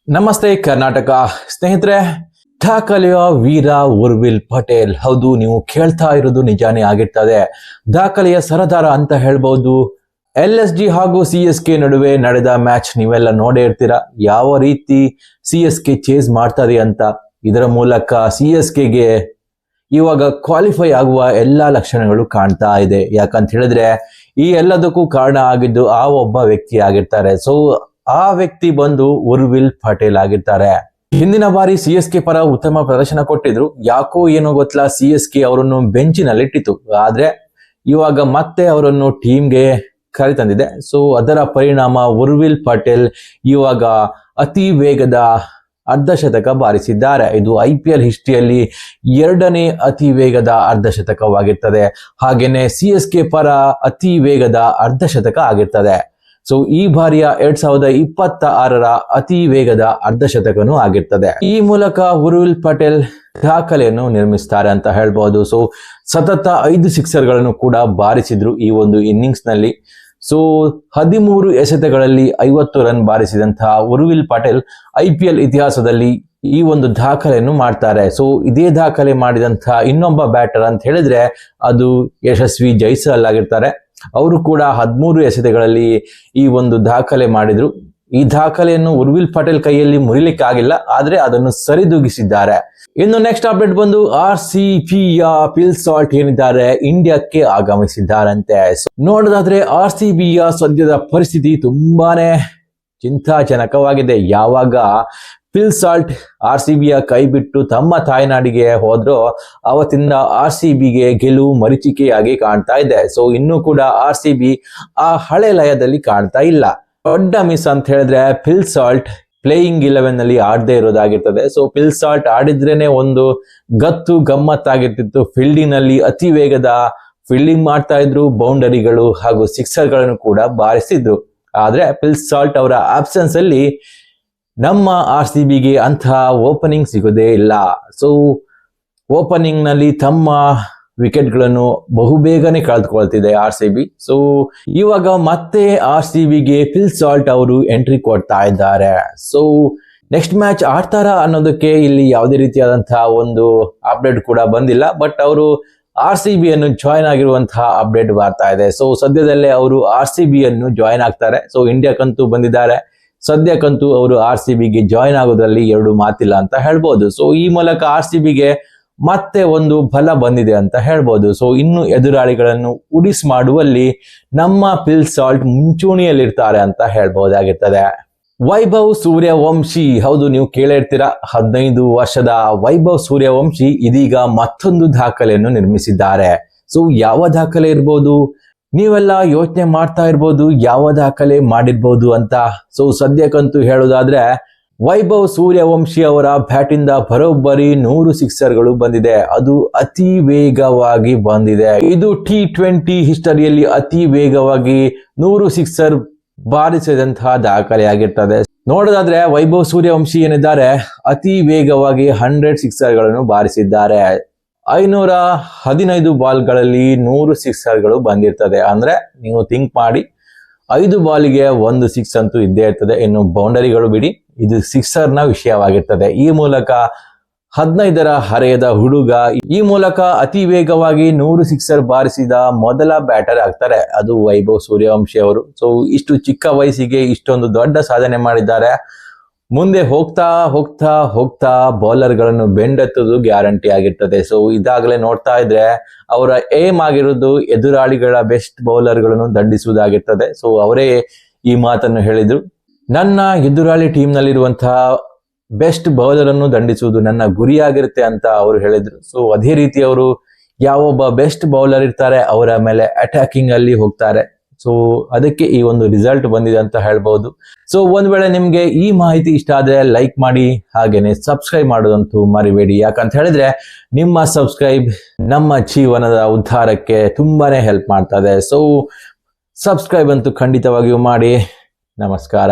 ನಮಸ್ತೆ ಕರ್ನಾಟಕ ಸ್ನೇಹಿತರೆ, ದಾಖಲೆಯ ವೀರ ಉರ್ವಿಲ್ ಪಟೇಲ್. ಹೌದು, ನೀವು ಕೇಳ್ತಾ ಇರೋದು ನಿಜಾನೇ ಆಗಿರ್ತದೆ. ದಾಖಲೆಯ ಸರದಾರ ಅಂತ ಹೇಳ್ಬಹುದು. LSG ಹಾಗೂ CSK ನಡುವೆ ನಡೆದ ಮ್ಯಾಚ್ ನೀವೆಲ್ಲ ನೋಡೇ ಇರ್ತೀರಾ. ಯಾವ ರೀತಿ CSK ಚೇಸ್ ಮಾಡ್ತದೆ ಅಂತ. ಇದರ ಮೂಲಕ CSKಗೆ ಇವಾಗ ಕ್ವಾಲಿಫೈ ಆಗುವ ಎಲ್ಲಾ ಲಕ್ಷಣಗಳು ಕಾಣ್ತಾ ಇದೆ. ಯಾಕಂತ ಹೇಳಿದ್ರೆ ಈ ಎಲ್ಲದಕ್ಕೂ ಕಾರಣ ಆಗಿದ್ದು ಆ ಒಬ್ಬ ವ್ಯಕ್ತಿ ಆಗಿರ್ತಾರೆ. ಸೊ ಆ ವ್ಯಕ್ತಿ ಬಂದು ಉರ್ವಿಲ್ ಪಟೇಲ್ ಆಗಿರ್ತಾರೆ. ಹಿಂದಿನ ಬಾರಿ CSK ಪರ ಉತ್ತಮ ಪ್ರದರ್ಶನ ಕೊಟ್ಟಿದ್ರು. ಯಾಕೋ ಏನೋ ಗೊತ್ತಿಲ್ಲ, CSK ಅವರನ್ನು ಬೆಂಚಿನಲ್ಲಿ ಇಟ್ಟಿತ್ತು. ಆದ್ರೆ ಇವಾಗ ಮತ್ತೆ ಅವರನ್ನು ಟೀಮ್ಗೆ ಕರೆತಂದಿದೆ. ಸೊ ಅದರ ಪರಿಣಾಮ ಉರ್ವಿಲ್ ಪಟೇಲ್ ಇವಾಗ ಅತಿ ವೇಗದ ಅರ್ಧಶತಕ ಬಾರಿಸಿದ್ದಾರೆ. ಇದು IPL ಹಿಸ್ಟ್ರಿಯಲ್ಲಿ 2ನೇ ಅತಿ ವೇಗದ ಅರ್ಧಶತಕವಾಗಿರ್ತದೆ. ಹಾಗೇನೆ CSK ಪರ ಅತಿ ವೇಗದ ಅರ್ಧಶತಕ ಆಗಿರ್ತದೆ. ಸೊ ಈ ಬಾರಿಯ 2026ರ ಅತಿ ವೇಗದ ಅರ್ಧಶತಕನೂ ಆಗಿರ್ತದೆ. ಈ ಮೂಲಕ ಉರ್ವಿಲ್ ಪಟೇಲ್ ದಾಖಲೆಯನ್ನು ನಿರ್ಮಿಸ್ತಾರೆ ಅಂತ ಹೇಳ್ಬಹುದು. ಸೊ ಸತತ 5 ಸಿಕ್ಸರ್ಗಳನ್ನು ಕೂಡ ಬಾರಿಸಿದ್ರು ಈ ಒಂದು ಇನ್ನಿಂಗ್ಸ್ ನಲ್ಲಿ. ಸೊ 13 ಎಸೆತಗಳಲ್ಲಿ 50 ರನ್ ಬಾರಿಸಿದಂತಹ ಉರ್ವಿಲ್ ಪಟೇಲ್ IPL ಇತಿಹಾಸದಲ್ಲಿ ಈ ಒಂದು ದಾಖಲೆಯನ್ನು ಮಾಡ್ತಾರೆ. ಸೊ ಇದೇ ದಾಖಲೆ ಮಾಡಿದಂತಹ ಇನ್ನೊಬ್ಬ ಬ್ಯಾಟರ್ ಅಂತ ಹೇಳಿದ್ರೆ ಅದು ಯಶಸ್ವಿ ಜೈಸ್ವಾಲ್ ಆಗಿರ್ತಾರೆ. ಅವರು ಕೂಡ 13 ಎಸೆತಗಳಲ್ಲಿ ಈ ಒಂದು ದಾಖಲೆ ಮಾಡಿದ್ರು. ಈ ದಾಖಲೆಯನ್ನು ಉರ್ವಿಲ್ ಪಟೇಲ್ ಕೈಯಲ್ಲಿ ಮುರಿಲಿಕ್ಕೆ ಆಗಿಲ್ಲ, ಆದ್ರೆ ಅದನ್ನು ಸರಿದೂಗಿಸಿದ್ದಾರೆ. ಇನ್ನು ನೆಕ್ಸ್ಟ್ ಅಪ್ಡೇಟ್ ಬಂದು RCBಯ ಫಿಲ್ ಸಾಲ್ಟ್ ಏನಿದ್ದಾರೆ ಇಂಡಿಯಾಕ್ಕೆ ಆಗಮಿಸಿದ್ದಾರಂತೆ. ನೋಡೋದಾದ್ರೆ RCBಯ ಸದ್ಯದ ಪರಿಸ್ಥಿತಿ ತುಂಬಾನೇ ಚಿಂತಾಜನಕವಾಗಿದೆ. ಯಾವಾಗ ಫಿಲ್ ಸಾಲ್ಟ್ RCBಯ ಕೈ ಬಿಟ್ಟು ತಮ್ಮ ತಾಯ್ನಾಡಿಗೆ ಹೋದ್ರೋ ಅವತ್ತಿಂದ RCBಗೆ ಗೆಲುವು ಮರೀಚಿಕೆಯಾಗಿ ಕಾಣ್ತಾ ಇದೆ. ಸೊ ಇನ್ನು ಕೂಡ RCB ಆ ಹಳೆ ಲಯದಲ್ಲಿ ಕಾಣ್ತಾ ಇಲ್ಲ. ದೊಡ್ಡ ಮಿಸ್ ಅಂತ ಹೇಳಿದ್ರೆ ಫಿಲ್ ಸಾಲ್ಟ್ ಪ್ಲೇಯಿಂಗ್ 11 ನಲ್ಲಿ ಆಡದೇ ಇರೋದಾಗಿರ್ತದೆ. ಸೊ ಫಿಲ್ ಸಾಲ್ಟ್ ಆಡಿದ್ರೇನೆ ಒಂದು ಗತ್ತು ಗಮ್ಮತ್ತಾಗಿರ್ತಿತ್ತು. ಫೀಲ್ಡಿಂಗ್ ನಲ್ಲಿ ಅತಿ ವೇಗದ ಫೀಲ್ಡಿಂಗ್ ಮಾಡ್ತಾ ಇದ್ರು, ಬೌಂಡರಿಗಳು ಹಾಗೂ ಸಿಕ್ಸರ್ ಗಳನ್ನು ಕೂಡ ಬಾರಿಸಿದ್ರು. ಆದ್ರೆ ಫಿಲ್ ಸಾಲ್ಟ್ ಅವರ ಆಬ್ಸೆನ್ಸ್ ಅಲ್ಲಿ ನಮ್ಮ RCBಗೆ ಅಂತಹ ಓಪನಿಂಗ್ ಸಿಗೋದೇ ಇಲ್ಲ. ಸೊ ಓಪನಿಂಗ್ ನಲ್ಲಿ ತಮ್ಮ ವಿಕೆಟ್ ಗಳನ್ನು ಬಹುಬೇಗನೆ ಕಳೆದುಕೊಳ್ತಿದೆ RCB. ಸೊ ಇವಾಗ ಮತ್ತೆ RCBಗೆ ಫಿಲ್ ಸಾಲ್ಟ್ ಅವರು ಎಂಟ್ರಿ ಕೊಡ್ತಾ ಇದ್ದಾರೆ. ಸೊ ನೆಕ್ಸ್ಟ್ ಮ್ಯಾಚ್ ಆಡ್ತಾರ ಅನ್ನೋದಕ್ಕೆ ಇಲ್ಲಿ ಯಾವುದೇ ರೀತಿಯಾದಂತಹ ಒಂದು ಅಪ್ಡೇಟ್ ಕೂಡ ಬಂದಿಲ್ಲ. ಬಟ್ ಅವರು RCBಯನ್ನು ಜಾಯ್ನ್ ಆಗಿರುವಂತಹ ಅಪ್ಡೇಟ್ ಬರ್ತಾ ಇದೆ. ಸೊ ಸದ್ಯದಲ್ಲೇ ಅವರು RCBಯನ್ನು ಜಾಯ್ನ್ ಆಗ್ತಾರೆ. ಸೊ ಇಂಡಿಯಾಕ್ಕಂತೂ ಬಂದಿದ್ದಾರೆ. ಸದ್ಯಕ್ಕಂತೂ ಅವರು RCBಗೆ ಜಾಯ್ನ್ ಆಗೋದ್ರಲ್ಲಿ 2 ಮಾತಿಲ್ಲ ಅಂತ ಹೇಳ್ಬೋದು. ಸೊ ಈ ಮೂಲಕ RCBಗೆ ಮತ್ತೆ ಒಂದು ಬಲ ಬಂದಿದೆ ಅಂತ ಹೇಳ್ಬೋದು. ಸೊ ಇನ್ನು ಎದುರಾಳಿಗಳನ್ನು ಉಡಿಸ್ ಮಾಡುವಲ್ಲಿ ನಮ್ಮ ಫಿಲ್ ಸಾಲ್ಟ್ ಮುಂಚೂಣಿಯಲ್ಲಿರ್ತಾರೆ ಅಂತ ಹೇಳ್ಬಹುದಾಗಿರ್ತದೆ. ವೈಭವ್ ಸೂರ್ಯವಂಶಿ, ಹೌದು ನೀವು ಕೇಳಿರ್ತೀರಾ, 15 ವರ್ಷದ ವೈಭವ್ ಸೂರ್ಯವಂಶಿ ಇದೀಗ ಮತ್ತೊಂದು ದಾಖಲೆಯನ್ನು ನಿರ್ಮಿಸಿದ್ದಾರೆ. ಸೊ ಯಾವ ದಾಖಲೆ ಇರ್ಬೋದು? ನೀವೆಲ್ಲ ಯೋಚನೆ ಮಾಡ್ತಾ ಇರ್ಬೋದು ಯಾವ ದಾಖಲೆ ಮಾಡಿರ್ಬೋದು ಅಂತ. ಸೊ ಸದ್ಯಕ್ಕಂತೂ ಹೇಳೋದಾದ್ರೆ ವೈಭವ್ ಸೂರ್ಯವಂಶಿ ಅವರ ಬ್ಯಾಟ್ ಇಂದ ಬರೋಬ್ಬರಿ 100 ಸಿಕ್ಸರ್ಗಳು ಬಂದಿದೆ. ಅದು ಅತಿ ವೇಗವಾಗಿ ಬಂದಿದೆ. ಇದು T20 ಹಿಸ್ಟರಿಯಲ್ಲಿ ಅತಿ ವೇಗವಾಗಿ 100 ಸಿಕ್ಸರ್ ಬಾರಿಸಿದಂತಹ ದಾಖಲೆಯಾಗಿರ್ತದೆ. ನೋಡೋದಾದ್ರೆ ವೈಭವ್ ಸೂರ್ಯವಂಶಿ ಏನಿದ್ದಾರೆ ಅತಿ ವೇಗವಾಗಿ 100 ಸಿಕ್ಸರ್ಗಳನ್ನು ಬಾರಿಸಿದ್ದಾರೆ. 515 ಬಾಲ್ಗಳಲ್ಲಿ 100 ಸಿಕ್ಸರ್ಗಳು ಬಂದಿರ್ತದೆ. ಅಂದ್ರೆ ನೀವು ಥಿಂಕ್ ಮಾಡಿ, 5 ಬಾಲಿಗೆ 1 ಸಿಕ್ಸ್ ಅಂತೂ ಇದ್ದೇ ಇರ್ತದೆ. ಇನ್ನು ಬೌಂಡರಿಗಳು ಬಿಡಿ, ಇದು ಸಿಕ್ಸರ್ನ ವಿಷಯವಾಗಿರ್ತದೆ. ಈ ಮೂಲಕ 15ರ ಹರೆಯದ ಹುಡುಗ ಈ ಮೂಲಕ ಅತಿ ವೇಗವಾಗಿ 100 ಸಿಕ್ಸರ್ ಬಾರಿಸಿದ ಮೊದಲ ಬ್ಯಾಟರ್ ಆಗ್ತಾರೆ. ಅದು ವೈಭವ್ ಸೂರ್ಯವಂಶಿ ಅವರು. ಸೊ ಇಷ್ಟು ಚಿಕ್ಕ ವಯಸ್ಸಿಗೆ ಇಷ್ಟೊಂದು ದೊಡ್ಡ ಸಾಧನೆ ಮಾಡಿದ್ದಾರೆ. ಮುಂದೆ ಹೋಗ್ತಾ ಹೋಗ್ತಾ ಹೋಗ್ತಾ ಬೌಲರ್ಗಳನ್ನು ಬೆಂಡೆತ್ತುವುದು ಗ್ಯಾರಂಟಿ ಆಗಿರ್ತದೆ. ಸೊ ಇದಾಗಲೇ ನೋಡ್ತಾ ಇದ್ರೆ ಅವರ ಏಮ್ ಆಗಿರೋದು ಎದುರಾಳಿಗಳ ಬೆಸ್ಟ್ ಬೌಲರ್ಗಳನ್ನು ದಂಡಿಸುವುದಾಗಿರ್ತದೆ. ಸೊ ಅವರೇ ಈ ಮಾತನ್ನು ಹೇಳಿದ್ರು, ನನ್ನ ಎದುರಾಳಿ ಟೀಮ್ ನಲ್ಲಿರುವಂತಹ ಬೆಸ್ಟ್ ಬೌಲರ್ ಅನ್ನು ದಂಡಿಸುವುದು ನನ್ನ ಗುರಿಯಾಗಿರುತ್ತೆ ಅಂತ ಅವರು ಹೇಳಿದ್ರು. ಸೊ ಅದೇ ರೀತಿ ಅವರು ಯಾವೊಬ್ಬ ಬೆಸ್ಟ್ ಬೌಲರ್ ಇರ್ತಾರೆ ಅವರ ಮೇಲೆ ಅಟ್ಯಾಕಿಂಗ್ ಅಲ್ಲಿ ಹೋಗ್ತಾರೆ. ಸೊ ಅದಕ್ಕೆ ಈ ಒಂದು ರಿಸಲ್ಟ್ ಬಂದಿದೆ ಅಂತ ಹೇಳ್ಬಹುದು. ಸೊ ಒಂದ್ ವೇಳೆ ನಿಮ್ಗೆ ಈ ಮಾಹಿತಿ ಇಷ್ಟ ಆದ್ರೆ ಲೈಕ್ ಮಾಡಿ, ಹಾಗೇನೆ ಸಬ್ಸ್ಕ್ರೈಬ್ ಮಾಡೋದಂತೂ ಮರಿಬೇಡಿ. ಯಾಕಂತ ಹೇಳಿದ್ರೆ ನಿಮ್ಮ ಸಬ್ಸ್ಕ್ರೈಬ್ ನಮ್ಮ ಜೀವನದ ಉದ್ಧಾರಕ್ಕೆ ತುಂಬಾನೇ ಹೆಲ್ಪ್ ಮಾಡ್ತದೆ. ಸೊ ಸಬ್ಸ್ಕ್ರೈಬ್ ಅಂತೂ ಖಂಡಿತವಾಗಿಯೂ ಮಾಡಿ. ನಮಸ್ಕಾರ.